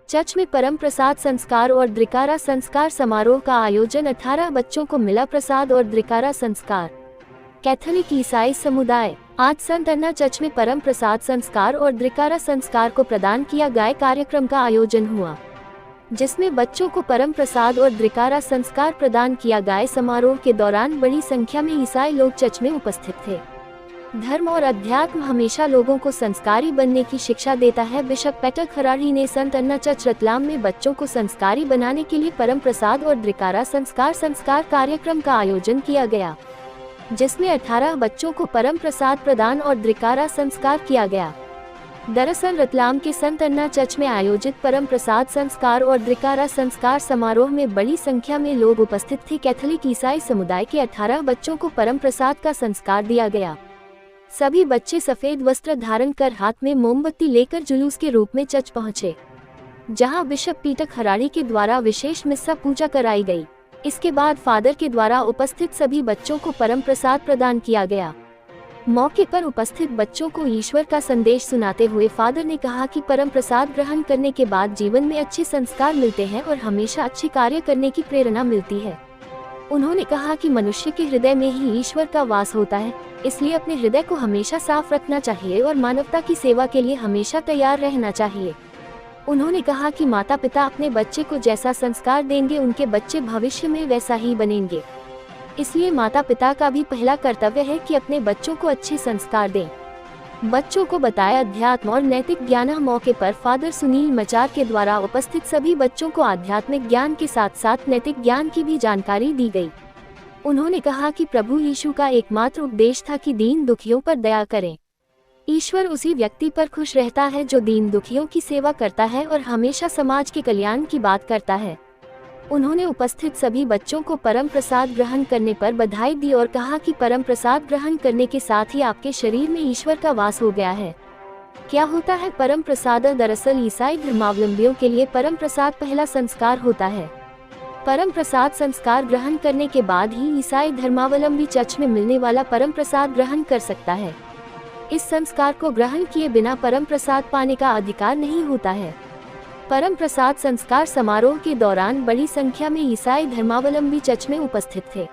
Church में परम प्रसाद संस्कार और द्रिकारा संस्कार समारोह का आयोजन। 18 बच्चों को मिला प्रसाद और द्रिकारा संस्कार। कैथोलिक ईसाई समुदाय। आज संत अन्ना चर्च में परम प्रसाद संस्कार और द्रिकारा संस्कार को प्रदान किया गया। कार्यक्रम का आयोजन हुआ जिसमें बच्चों को परम प्रसाद और द्रिकारा संस्कार प्रदान किया गया। समारोह के दौरान बड़ी संख्या में ईसाई लोग चर्च में उपस्थित थे। धर्म और अध्यात्म हमेशा लोगों को संस्कारी बनने की शिक्षा देता है। बिशप पीटर खराड़ी ने संत अन्ना चर्च रतलाम में बच्चों को संस्कारी बनाने के लिए परम प्रसाद और द्रिकारा संस्कार कार्यक्रम का आयोजन किया गया, जिसमें 18 बच्चों को परम प्रसाद प्रदान और द्रिकारा संस्कार किया गया। दरअसल रतलाम के संत अन्ना चर्च में आयोजित परम प्रसाद संस्कार और द्रिकारा संस्कार समारोह में बड़ी संख्या में लोग उपस्थित थे। कैथोलिक ईसाई समुदाय के 18 बच्चों को परम प्रसाद का संस्कार दिया गया। सभी बच्चे सफेद वस्त्र धारण कर हाथ में मोमबत्ती लेकर जुलूस के रूप में चर्च पहुंचे, जहां बिशप पीटर खराड़ी के द्वारा विशेष मिस्सा पूजा कराई गई। इसके बाद फादर के द्वारा उपस्थित सभी बच्चों को परम प्रसाद प्रदान किया गया। मौके पर उपस्थित बच्चों को ईश्वर का संदेश सुनाते हुए फादर ने कहा कि परम प्रसाद ग्रहण करने के बाद जीवन में अच्छे संस्कार मिलते हैं और हमेशा अच्छे कार्य करने की प्रेरणा मिलती है। उन्होंने कहा कि मनुष्य के हृदय में ही ईश्वर का वास होता है, इसलिए अपने हृदय को हमेशा साफ रखना चाहिए और मानवता की सेवा के लिए हमेशा तैयार रहना चाहिए। उन्होंने कहा कि माता पिता अपने बच्चे को जैसा संस्कार देंगे, उनके बच्चे भविष्य में वैसा ही बनेंगे। इसलिए माता पिता का भी पहला कर्तव्य है कि अपने बच्चों को अच्छे संस्कार दें। बच्चों को बताया अध्यात्म और नैतिक ज्ञान। मौके पर फादर सुनील मचार के द्वारा उपस्थित सभी बच्चों को आध्यात्मिक ज्ञान के साथ साथ नैतिक ज्ञान की भी जानकारी दी गई। उन्होंने कहा कि प्रभु यीशु का एकमात्र उपदेश था कि दीन दुखियों पर दया करें। ईश्वर उसी व्यक्ति पर खुश रहता है जो दीन दुखियों की सेवा करता है और हमेशा समाज के कल्याण की बात करता है। उन्होंने उपस्थित सभी बच्चों को परम प्रसाद ग्रहण करने पर बधाई दी और कहा कि परम प्रसाद ग्रहण करने के साथ ही आपके शरीर में ईश्वर का वास हो गया है। क्या होता है परम प्रसाद? दरअसल ईसाई धर्मावलंबियों के लिए परम प्रसाद पहला संस्कार होता है। परम प्रसाद संस्कार ग्रहण करने के बाद ही ईसाई धर्मावलंबी चर्च में मिलने वाला परम प्रसाद ग्रहण कर सकता है। इस संस्कार को ग्रहण किए बिना परम प्रसाद पाने का अधिकार नहीं होता है। परम प्रसाद संस्कार समारोह के दौरान बड़ी संख्या में ईसाई धर्मावलंबी चर्च में उपस्थित थे।